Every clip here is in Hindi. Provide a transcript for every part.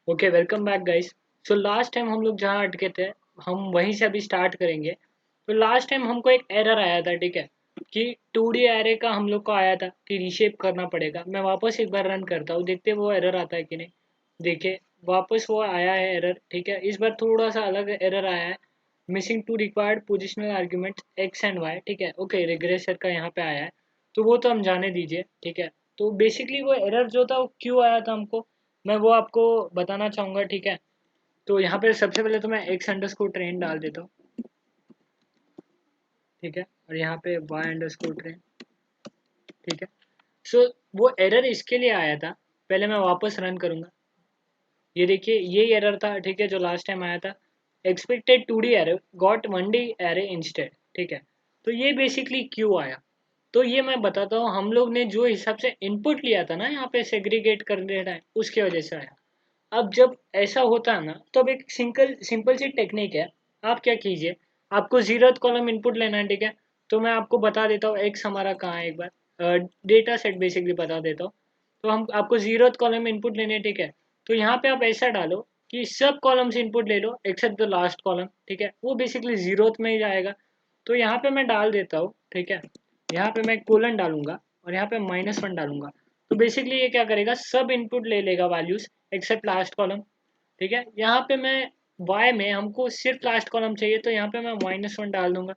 Okay, welcome back guys. So last time हम लोग जहाँ अटके थे, हम वहीं से अभी स्टार्ट करेंगे। तो लास्ट टाइम हमको एक एरर आया था, ठीक है, कि 2D एरे का हम लोग को आया था कि रीशेप करना पड़ेगा। मैं वापस एक बार रन करता हूँ, देखते हैं वो एरर आता है कि नहीं। देखिए, वापस वो आया है एरर, ठीक है। इस बार थोड़ा सा अलग एरर आया है। Missing two required positional argument X and Y, ठीक है। ओके, रिग्रेसर का यहाँ पे आया है, तो वो तो हम जाने दीजिए, ठीक है। तो बेसिकली वो एरर जो था वो क्यों आया था हमको, मैं वो आपको बताना चाहूँगा, ठीक है। तो यहाँ पे सबसे पहले तो मैं एक्स अंडरस्कोर ट्रेन डाल देता हूँ, ठीक है, और यहाँ पे वाई अंडरस्कोर ट्रेन, ठीक है। सो वो एरर इसके लिए आया था, पहले मैं वापस रन करूँगा। ये देखिए, ये एरर था, ठीक है, जो लास्ट टाइम आया था। Expected 2D array got 1D array instead, ठीक है। तो ये बेसिकली क्यों आया, तो ये मैं बताता हूँ। हम लोग ने जो हिसाब से इनपुट लिया था ना यहाँ पे सेग्रीगेट करने टाइम, उसकी वजह से आया। अब जब ऐसा होता है ना, तो अब एक सिंपल सिंपल सी टेक्निक है। आप क्या कीजिए, आपको जीरोथ कॉलम इनपुट लेना है, ठीक है। तो मैं आपको बता देता हूँ एक्स हमारा कहाँ है, एक बार डेटा सेट बेसिकली बता देता हूँ। तो हम आपको जीरोथ कॉलम इनपुट लेने हैं, ठीक है। तो यहाँ पे आप ऐसा डालो कि सब कॉलम से इनपुट ले लो एक्सेप्ट द लास्ट कॉलम, ठीक है। वो बेसिकली जीरोथ में ही जाएगा। तो यहाँ पे मैं डाल देता हूँ, ठीक है। यहाँ पे मैं कोलन डालूंगा और यहाँ पे -1 डालूंगा। तो बेसिकली ये क्या करेगा, सब इनपुट ले लेगा वैल्यूज एक्सेप्ट लास्ट कॉलम, ठीक है। यहाँ पे मैं y में हमको सिर्फ लास्ट कॉलम चाहिए, तो यहाँ पे मैं -1 डाल दूंगा,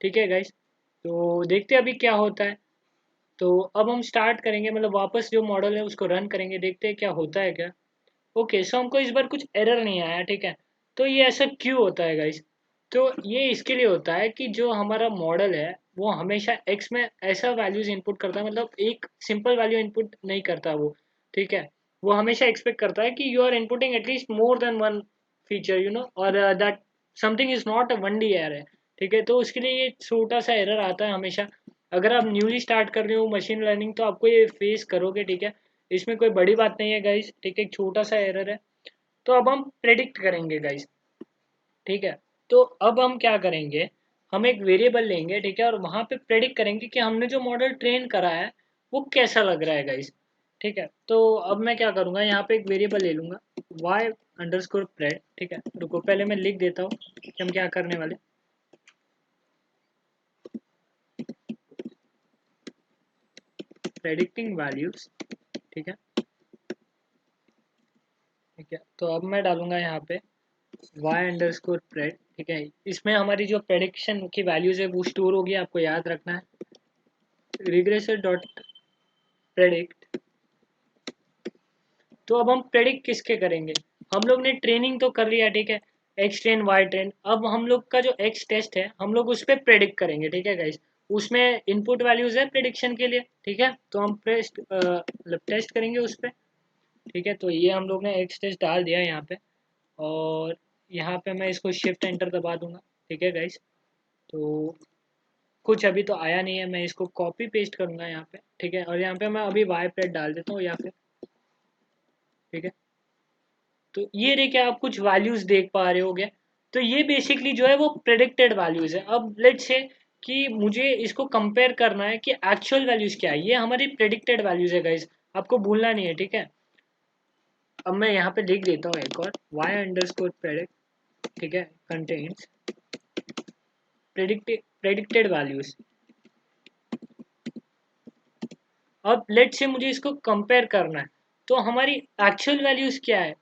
ठीक है गाइस। तो देखते हैं अभी क्या होता है। तो अब हम स्टार्ट करेंगे, मतलब वापस जो मॉडल है उसको रन करेंगे, देखते हैं क्या होता है क्या। ओके, सो हमको इस बार कुछ एरर नहीं आया, ठीक है। तो ये ऐसा क्यों होता है गाइस, तो ये इसके लिए होता है कि जो हमारा मॉडल है वो हमेशा x में ऐसा वैल्यूज इनपुट करता है, मतलब एक सिंपल वैल्यू इनपुट नहीं करता वो, ठीक है। वो हमेशा एक्सपेक्ट करता है कि you are inputting at least more than one feature, और that something is not a 1D error, ठीक है। तो उसके लिए ये छोटा सा एरर आता है हमेशा। अगर आप न्यूली स्टार्ट कर रहे हो मशीन लर्निंग, तो आपको ये फेस करोगे, ठीक है। इसमें कोई बड़ी बात नहीं है गाइस, ठीक है, एक छोटा सा एरर है। तो अब हम प्रेडिक्ट करेंगे गाइस, ठीक है। तो अब हम क्या करेंगे, हम एक वेरिएबल लेंगे, ठीक है, और वहां पे प्रेडिक्ट करेंगे कि हमने जो मॉडल ट्रेन करा है वो कैसा लग रहा है गाइस, ठीक है। तो अब मैं क्या करूंगा, यहाँ पे एक वेरिएबल ले लूंगा y अंडरस्कोर प्रेड, ठीक है। रुको, पहले मैं लिख देता हूँ कि हम क्या करने वाले। प्रेडिक्टिंग वैल्यूज, ठीक है, ठीक है। तो अब मैं डालूंगा यहाँ पे वाई अंडरस्कोर प्रेड, ठीक है। इसमें हमारी जो प्रेडिक्शन की वैल्यूज है वो स्टोर होगी, आपको याद रखना है। Regressor dot predict. तो अब हम प्रेडिक्ट किसके करेंगे, हम लोग ने ट्रेनिंग तो कर लिया, ठीक है, एक्स ट्रेन वाई ट्रेन। अब हम लोग का जो एक्स टेस्ट है हम लोग उस पर प्रेडिक्ट करेंगे, ठीक है गाइस। उसमें इनपुट वैल्यूज है प्रेडिक्शन के लिए, ठीक है। तो हम मतलब टेस्ट करेंगे उस पर, ठीक है। तो ये हम लोग ने एक्स टेस्ट डाल दिया यहाँ पे, और यहाँ पे मैं इसको शिफ्ट एंटर दबा दूंगा, ठीक है गाइस। तो कुछ अभी तो आया नहीं है, मैं इसको कॉपी पेस्ट करूंगा यहाँ पे, ठीक है। और यहाँ पे मैं अभी वाई प्रेड डाल देता हूँ, या फिर, ठीक है। तो ये रहे, क्या आप कुछ वैल्यूज देख पा रहे होगे। तो ये बेसिकली जो है वो प्रेडिक्टेड वैल्यूज है। अब लेट्स से कि मुझे इसको कंपेयर करना है कि एक्चुअल वैल्यूज क्या है, ये हमारी प्रेडिक्टेड वैल्यूज है गाइस, आपको भूलना नहीं है, ठीक है। अब मैं यहाँ पे लिख देता हूँ एक और y अंडरस्कोर प्रेडिक्ट, ठीक है, कंटेन्स प्रेडिक्टेड वैल्यूज। अब लेट्स से मुझे इसको कंपेयर करना है, तो हमारी एक्चुअल वैल्यूज क्या है।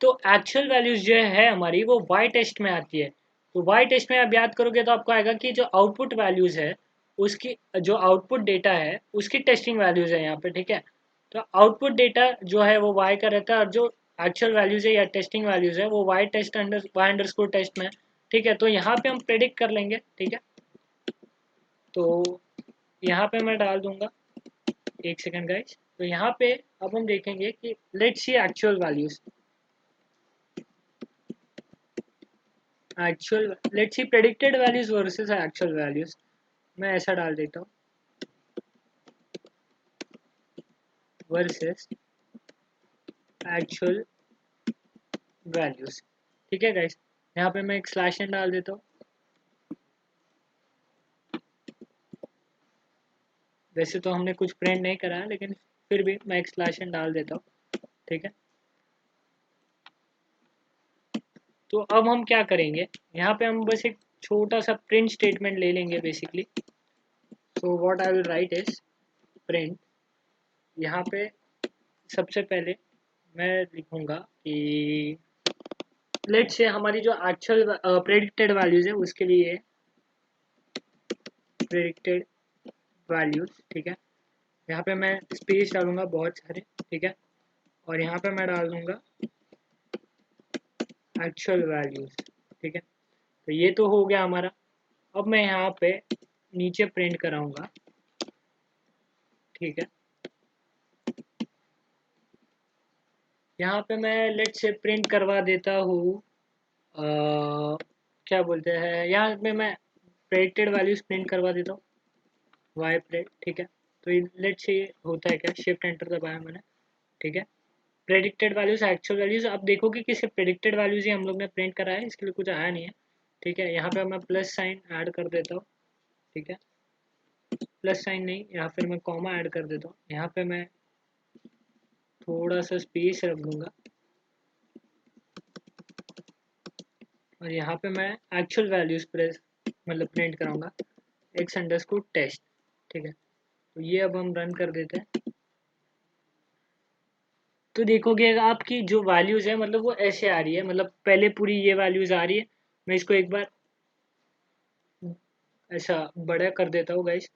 तो एक्चुअल वैल्यूज जो है हमारी वो वाई टेस्ट में आती है। तो वाई टेस्ट में आप याद करोगे तो आपको आएगा कि जो आउटपुट वैल्यूज है उसकी, जो आउटपुट डेटा है उसकी टेस्टिंग वैल्यूज है यहाँ पे, ठीक है। तो आउटपुट डेटा जो है वो वाई का रहता है, और जो एक्चुअल वैल्यूज है या टेस्टिंग वैल्यूज है वो वाई अंडरस्कोर टेस्ट में है, ठीक है। तो यहाँ पे हम प्रेडिक्ट कर लेंगे, ठीक है। तो यहाँ पे मैं डाल दूंगा, एक सेकंड गाइस। तो यहाँ पे अब हम देखेंगे कि let's see actual values, actual let's see predicted values versus actual values. मैं ऐसा डाल देता हूँ, वर्सेस एक्चुअल वैल्यूज, ठीक है गाइस। यहाँ पे मैं एक स्लैश एन डाल देता हूँ। वैसे तो हमने कुछ प्रिंट नहीं करा है, लेकिन फिर भी मैं एक स्लैश एन डाल देता हूँ, ठीक है। तो अब हम क्या करेंगे, यहाँ पे हम बस एक छोटा सा प्रिंट स्टेटमेंट ले लेंगे basically. So what I will write is print, यहाँ पे सबसे पहले मैं लिखूंगा कि लेट्स से हमारी जो एक्चुअल प्रेडिक्टेड वैल्यूज है उसके लिए प्रेडिक्टेड वैल्यूज, ठीक है। यहाँ पे मैं स्पेस डालूंगा बहुत सारे, ठीक है, और यहाँ पे मैं डाल दूंगा एक्चुअल वैल्यूज, ठीक है। तो ये तो हो गया हमारा। अब मैं यहाँ पे नीचे प्रिंट कराऊंगा, ठीक है। यहाँ पे मैं लेट से प्रिंट करवा देता हूँ क्या बोलते हैं, यहाँ पे मैं प्रेडिक्टेड वैल्यूज प्रिंट करवा देता हूँ वाई प्रेड, ठीक है। तो लेट से होता है क्या, शिफ्ट एंटर दबाया मैंने, ठीक है। प्रेडिक्टेड वैल्यूज एक्चुअल वैल्यूज, अब देखोगे कि सिर्फ प्रेडिक्टेड वैल्यूज ही हम लोग ने प्रिंट करा है, इसके लिए कुछ आया नहीं है, ठीक है। यहाँ पे मैं प्लस साइन ऐड कर देता हूँ, ठीक है। प्लस साइन नहीं, यहाँ फिर मैं कॉमा ऐड कर देता हूँ, यहाँ पे मैं थोड़ा सा स्पेस रख दूंगा, और यहाँ पे मैं एक्चुअल वैल्यूज प्रेस मतलब प्रिंट कराऊंगा एक्स अंडरस्कोर टेस्ट, ठीक है। तो ये अब हम रन कर देते हैं। तो देखोगे आपकी जो वैल्यूज है मतलब वो ऐसे आ रही है, मतलब पहले पूरी ये वैल्यूज आ रही है। मैं इसको एक बार ऐसा बड़ा कर देता हूँ गाइस,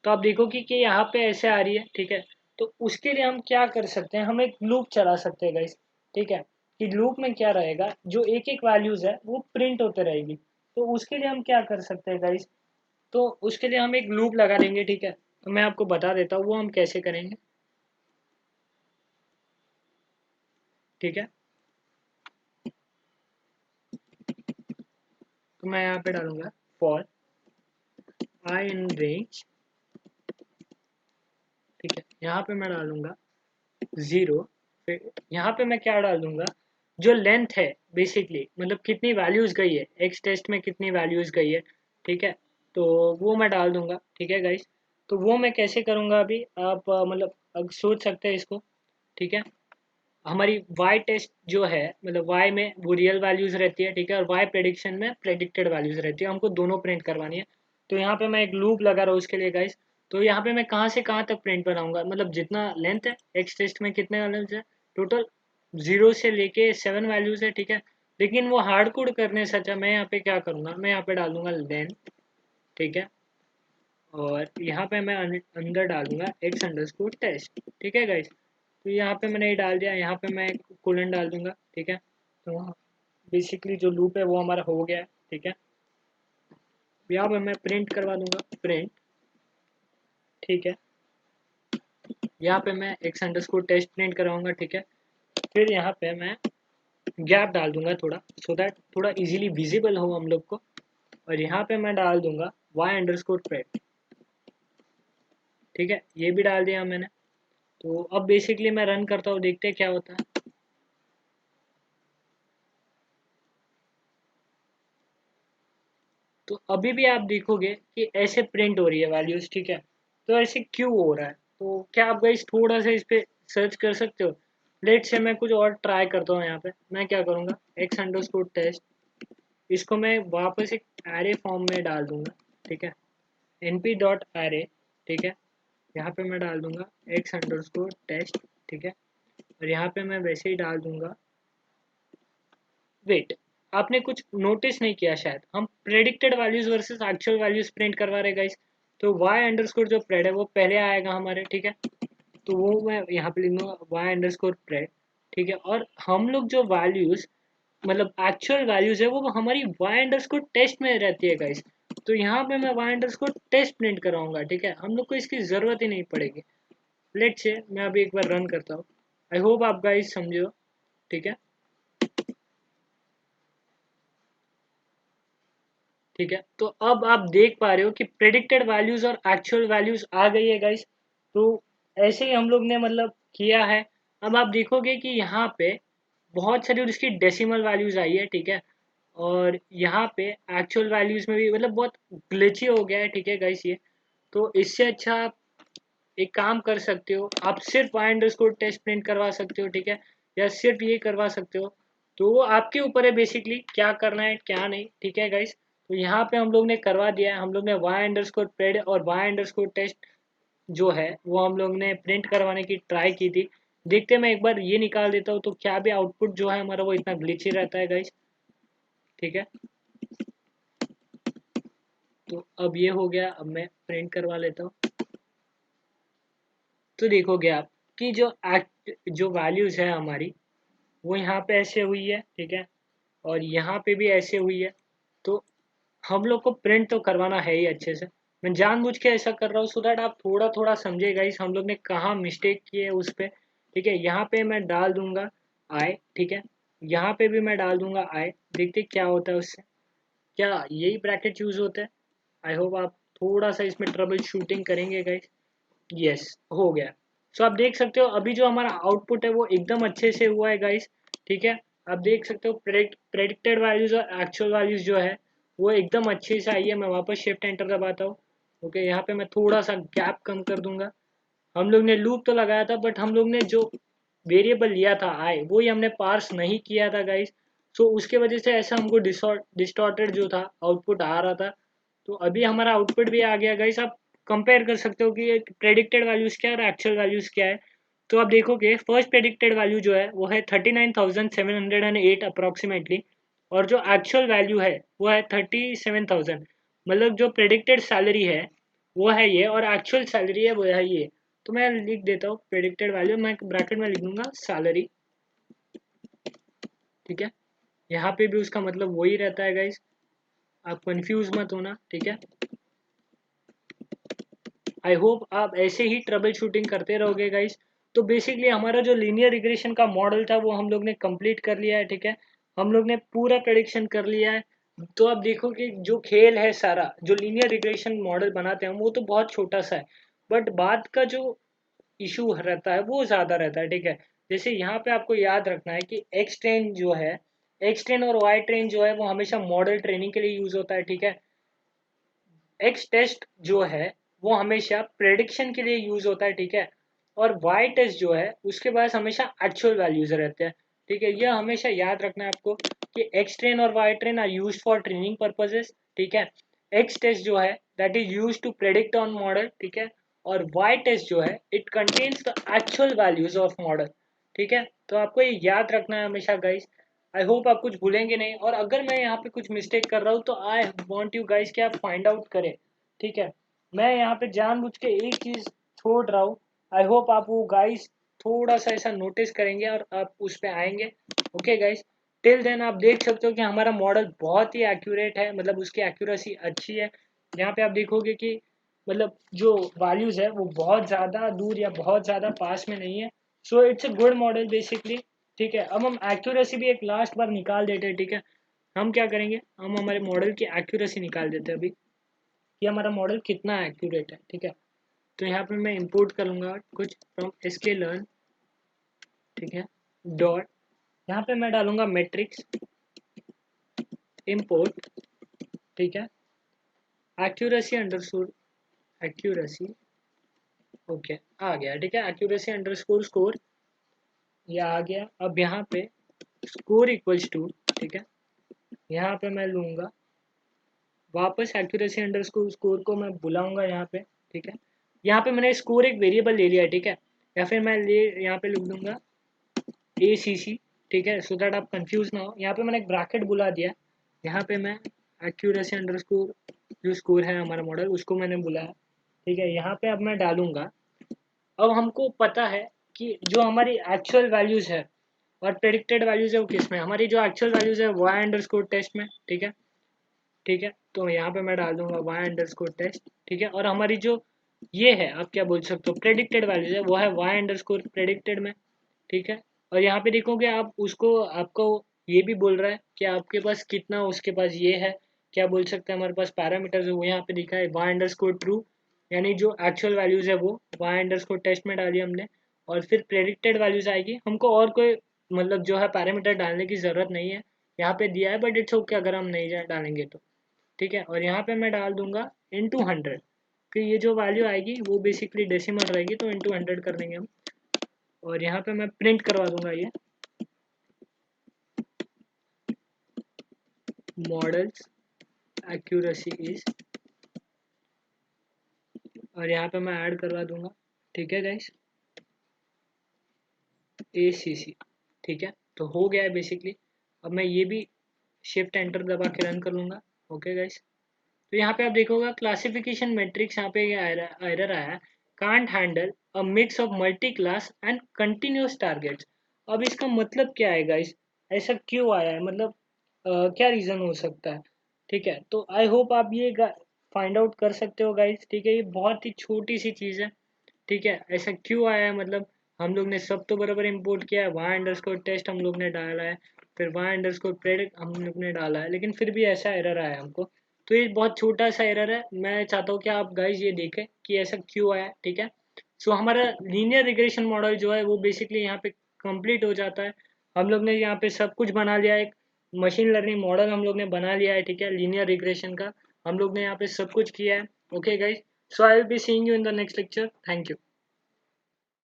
तो आप देखोगे कि यहाँ पे ऐसे आ रही है, ठीक है। तो उसके लिए हम क्या कर सकते हैं, हम एक लूप चला सकते हैं गाइस, ठीक है। कि लूप में क्या रहेगा, जो एक एक वैल्यूज है वो प्रिंट होते रहेगी। तो उसके लिए हम क्या कर सकते हैं गाइस, तो उसके लिए हम एक लूप लगा देंगे, ठीक है। तो मैं आपको बता देता हूँ वो हम कैसे करेंगे, ठीक है। तो मैं यहाँ पे डालूंगा फॉर आई इन रेंज, ठीक है। यहाँ पे मैं डालूंगा 0, फिर यहाँ पे मैं क्या डाल दूंगा, जो लेंथ है बेसिकली मतलब कितनी वैल्यूज गई है एक्स टेस्ट में, कितनी वैल्यूज गई है, ठीक है। तो वो मैं डाल दूंगा, ठीक है गाइस। तो वो मैं कैसे करूँगा अभी आप मतलब अब सोच सकते हैं इसको, ठीक है। हमारी वाई टेस्ट जो है मतलब वाई में वो रियल वैल्यूज रहती है, ठीक है, और वाई प्रेडिक्शन में प्रेडिक्टेड वैल्यूज रहती है, हमको दोनों प्रिंट करवानी है। तो यहाँ पे मैं एक लूप लगा रहा हूँ उसके लिए गाइस। तो यहाँ पे मैं कहाँ से कहाँ तक प्रिंट बनाऊंगा, मतलब जितना लेंथ है एक्स टेस्ट में कितने वैल्यूज है टोटल, 0 से लेके 7 वैल्यूज है, ठीक है। लेकिन वो हार्ड कोड करने से अच्छा मैं यहाँ पे क्या करूँगा, मैं यहाँ पे डाल दूंगा लेंथ, ठीक है। और यहाँ पे मैं अंदर डालूंगा एक्स अंडरस्कोर टेस्ट, ठीक है गाइस। तो यहाँ पे मैंने ये डाल दिया, यहाँ पे मैं कोलन डाल दूंगा, ठीक है। तो बेसिकली जो लूप है वो हमारा हो गया है, ठीक है। यहाँ पे मैं प्रिंट करवा दूंगा प्रिंट, ठीक है। यहाँ पे मैं एक्स अंडरस्कोर टेस्ट प्रिंट कराऊंगा, ठीक है। फिर यहाँ पे मैं गैप डाल दूंगा थोड़ा, सो दैट थोड़ा इजीली विजिबल हो हम लोग को। और यहाँ पे मैं डाल दूंगा वाई अंडरस्कोर प्रेड, ठीक है। ये भी डाल दिया मैंने। तो अब बेसिकली मैं रन करता हूँ, देखते हैं क्या होता है। तो अभी भी आप देखोगे कि ऐसे प्रिंट हो रही है वैल्यूज, ठीक है। तो ऐसे क्यों हो रहा है, तो क्या आप गाइस थोड़ा सा इस पे सर्च कर सकते हो। लेट से मैं कुछ और ट्राई करता हूँ, यहाँ पे मैं क्या करूँगा एक्स अंडरस्कोर टेस्ट, इसको मैं वापस एक एरे फॉर्म में डाल दूंगा, ठीक है। np डॉट एरे, ठीक है। यहाँ पे मैं डाल दूंगा एक्स अंडरस्कोर टेस्ट, ठीक है। और यहाँ पे मैं वैसे ही डाल दूंगा वेट। आपने कुछ नोटिस नहीं किया शायद, हम predicted values versus actual values print करवा रहे गाइस। तो y अंडरस्कोर जो प्रेड है वो पहले आएगा हमारे, ठीक है। तो वो मैं यहाँ पे लिख दूंगा y अंडरस्कोर प्रेड, ठीक है। और हम लोग जो वैल्यूज मतलब एक्चुअल वैल्यूज है वो हमारी y अंडरस्कोर टेस्ट में रहती है गाइस। तो यहाँ पे मैं y अंडरस्कोर टेस्ट प्रिंट कराऊंगा, ठीक है। हम लोग को इसकी जरूरत ही नहीं पड़ेगी। लेट से मैं अभी एक बार रन करता हूँ, आई होप आप गाइस समझो, ठीक है। ठीक है, तो अब आप देख पा रहे हो कि प्रेडिक्टेड वैल्यूज और एक्चुअल वैल्यूज आ गई है गाइस। तो ऐसे ही हम लोग ने मतलब किया है। अब आप देखोगे कि यहाँ पे बहुत सारी उसकी डेसिमल वैल्यूज आई है, ठीक है। और यहाँ पे एक्चुअल वैल्यूज में भी मतलब बहुत ग्लिची हो गया है, ठीक है गाइस ये। तो इससे अच्छा आप एक काम कर सकते हो, आप सिर्फ y अंडरस्कोर टेस्ट प्रिंट करवा सकते हो, ठीक है। या सिर्फ ये करवा सकते हो तो वो आपके ऊपर है बेसिकली क्या करना है क्या नहीं, ठीक है गाइस। तो यहाँ पे हम लोग ने करवा दिया है, हम लोग ने y_pred और y_test जो है वो हम लोग ने प्रिंट करवाने की ट्राई की थी। देखते हैं, मैं एक बार ये निकाल देता हूँ तो क्या भी आउटपुट जो है हमारा वो इतना ग्लिची रहता है गाइस, ठीक है। तो अब ये हो गया, अब मैं प्रिंट करवा लेता हूँ। तो देखोगे आप कि जो वैल्यूज़ है हमारी वो यहाँ पे ऐसे हुई है, ठीक है, और यहाँ पे भी ऐसे हुई है। तो हम लोग को प्रिंट तो करवाना है ही अच्छे से। मैं जानबूझ के ऐसा कर रहा हूँ सो दैट आप थोड़ा थोड़ा समझे गाइस हम लोग ने कहाँ मिस्टेक की है उस पे, ठीक है। यहाँ पे मैं डाल दूंगा आई, ठीक है, यहाँ पे भी मैं डाल दूंगा आई। देखते क्या होता है उससे, क्या यही ब्रैकेट यूज होता है। आई होप आप थोड़ा सा इसमें ट्रबल शूटिंग करेंगे गाइस। यस, हो गया। सो आप देख सकते हो अभी जो हमारा आउटपुट है वो एकदम अच्छे से हुआ है गाइस, ठीक है। आप देख सकते हो प्रेडिक्टेड वैल्यूज और एक्चुअल वैल्यूज जो है वो एकदम अच्छे से आई है। मैं वापस शिफ्ट एंटर दबाता हूँ। ओके, यहाँ पे मैं थोड़ा सा गैप कम कर दूंगा। हम लोग ने लूप तो लगाया था बट हम लोग ने जो वेरिएबल लिया था आई वो ही हमने पार्स नहीं किया था गाइस। सो उसके वजह से ऐसा हमको डिस्टॉर्टेड जो था आउटपुट आ रहा था। तो अभी हमारा आउटपुट भी आ गया गाइस। आप कंपेयर कर सकते हो कि प्रेडिक्टेड वैल्यूज क्या है और एक्चुअल वैल्यूज क्या है। तो आप देखोगे फर्स्ट प्रेडिक्टेड वैल्यू जो है वो है 39,708 अप्रॉक्सीमेटली, और जो एक्चुअल वैल्यू है वो है 37,000। मतलब जो प्रेडिक्टेड सैलरी है वो है ये और एक्चुअल सैलरी है वो है ये। तो मैं लिख देता हूँ प्रेडिक्टेड वैल्यू, मैं ब्रैकेट में लिख दूंगा सैलरी, ठीक है। यहाँ पे भी उसका मतलब वही रहता है गाइस, आप कंफ्यूज मत होना, ठीक है। आई होप आप ऐसे ही ट्रबल शूटिंग करते रहोगे गाइस। तो बेसिकली हमारा जो लीनियर रिग्रेशन का मॉडल था वो हम लोग ने कंप्लीट कर लिया है, ठीक है। हम लोग ने पूरा प्रेडिक्शन कर लिया है। तो आप देखो कि जो खेल है सारा जो लीनियर रिग्रेशन मॉडल बनाते हैं हम वो तो बहुत छोटा सा है, बट बाद का जो इशू रहता है वो ज़्यादा रहता है, ठीक है। जैसे यहाँ पे आपको याद रखना है कि एक्स ट्रेन जो है, एक्स ट्रेन और वाई ट्रेन जो है वो हमेशा मॉडल ट्रेनिंग के लिए यूज होता है, ठीक है। एक्स टेस्ट जो है वो हमेशा प्रेडिक्शन के लिए यूज होता है, ठीक है। और वाई टेस्ट जो है उसके पास हमेशा एक्चुअल वैल्यूज रहते हैं, ठीक है। यह हमेशा याद रखना है आपको कि एक्स ट्रेन और Y train are use for training purposes, ठीक है। एक्स टेस्ट जो है that is use to predict on model, ठीक है। और वाई टेस्ट जो है it contains the actual values of model, ठीक है। तो आपको ये याद रखना है हमेशा गाइस। आई होप आप कुछ भूलेंगे नहीं, और अगर मैं यहाँ पे कुछ मिस्टेक कर रहा हूँ तो आई वॉन्ट यू गाइस कि आप फाइंड आउट करें, ठीक है। मैं यहाँ पे जानबूझ के एक चीज़ छोड़ रहा हूँ। आई होप आप वो गाइस थोड़ा सा ऐसा नोटिस करेंगे और आप उस पर आएंगे। ओके गाइस, टिल देन आप देख सकते हो कि हमारा मॉडल बहुत ही एक्यूरेट है, मतलब उसकी एक्यूरेसी अच्छी है। यहाँ पे आप देखोगे कि मतलब जो वैल्यूज है वो बहुत ज़्यादा दूर या बहुत ज़्यादा पास में नहीं है। So it's a good model basically, ठीक है। अब हम एक्यूरेसी भी एक लास्ट बार निकाल देते हैं, ठीक है। हम क्या करेंगे, हम हमारे मॉडल की एक्यूरेसी निकाल देते हैं अभी कि हमारा मॉडल कितना एक्यूरेट है, ठीक है। तो यहाँ पे मैं इंपोर्ट करूँगा कुछ फ्रॉम sklearn, ठीक है, डॉट, यहाँ पे मैं डालूंगा मैट्रिक्स इंपोर्ट, ठीक है, एक्यूरेसी अंडरस्कोर एक्यूरेसी, ओके आ गया, ठीक है, एक्यूरेसी अंडरस्कोर स्कोर, ये आ गया। अब यहाँ पे स्कोर इक्वल्स टू, ठीक है, यहाँ पे मैं लूँगा वापस एक्यूरेसी अंडरस्कोर स्कोर को मैं बुलाऊंगा यहाँ पे, ठीक है। यहाँ पे मैंने स्कोर एक वेरिएबल ले लिया है, ठीक है, या फिर मैं ले यहाँ पे लिख दूंगा ACC, ठीक है, सो दैट आप कंफ्यूज ना हो। यहाँ पे मैंने एक ब्रैकेट बुला दिया, यहाँ पे मैं एक्यूरेसी अंडरस्कोर जो स्कोर है हमारा मॉडल उसको मैंने बुलाया, ठीक है। यहाँ पे अब मैं डालूंगा, अब हमको पता है कि जो हमारी एक्चुअल वैल्यूज है और प्रेडिक्टेड वैल्यूज है वो किस में, हमारी जो एक्चुअल वैल्यूज है y_test में, ठीक है, ठीक है। तो यहाँ पे मैं डाल दूंगा y_test, ठीक है। और हमारी जो ये है आप क्या बोल सकते हो प्रेडिक्टेड वैल्यूज है वो है y_predicted में, ठीक है। और यहाँ पे देखोगे आप उसको आपको ये भी बोल रहा है कि आपके पास कितना उसके पास ये है, क्या बोल सकते हैं, हमारे पास पैरामीटर्स है वो यहाँ पे दिखा है y_true, यानी जो एक्चुअल वैल्यूज है वो y_test में डाली हमने। और फिर प्रेडिक्टेड वैल्यूज आएगी, हमको और कोई मतलब जो है पैरामीटर डालने की ज़रूरत नहीं है, यहाँ पे दिया है बट इट्स ओके अगर हम नहीं डालेंगे तो, ठीक है। और यहाँ पे मैं डाल दूंगा इंटू 100, कि ये जो वैल्यू आएगी वो बेसिकली डेसिमल रहेगी तो इंटू 100 कर देंगे हम। और यहाँ पे मैं प्रिंट करवा दूंगा ये, मॉडल्स एक्यूरेसी इज, और यहाँ पे मैं ऐड करवा दूंगा, ठीक है गाइस, ACC, ठीक है। तो हो गया है बेसिकली। अब मैं ये भी शिफ्ट एंटर दबा के रन कर लूँगा। ओके गाइस, तो यहाँ पे आप देखोगे क्लासिफिकेशन मैट्रिक्स, यहाँ पे एरर आया है, can't handle a mix of multi class and continuous targets. अब इसका मतलब क्या है गाइस, ऐसा क्यों आया है, मतलब क्या रीज़न हो सकता है, ठीक है। तो आई होप आप ये फाइंड आउट कर सकते हो गाइस, ठीक है। ये बहुत ही छोटी सी चीज़ है, ठीक है। ऐसा क्यों आया है, मतलब हम लोग ने सब तो बराबर इंपोर्ट किया है, वहाँ अंडरस्कोर टेस्ट हम लोग ने डाला है, फिर वहाँ अंडरस्कोर प्रेडिक्ट हम लोग ने डाला है, लेकिन फिर भी ऐसा एरर आया हमको। तो ये बहुत छोटा सा एरर है, मैं चाहता हूँ कि आप गाइज ये देखें कि ऐसा क्यों आया, ठीक है। सो हमारा लीनियर रिग्रेशन मॉडल जो है वो बेसिकली यहाँ पे कंप्लीट हो जाता है। हम लोग ने यहाँ पे सब कुछ बना लिया है, एक मशीन लर्निंग मॉडल हम लोग ने बना लिया है, ठीक है, लीनियर रिग्रेशन का हम लोग ने यहाँ पे सब कुछ किया है। Okay guys, so I will be seeing you in the next lecture. Thank you.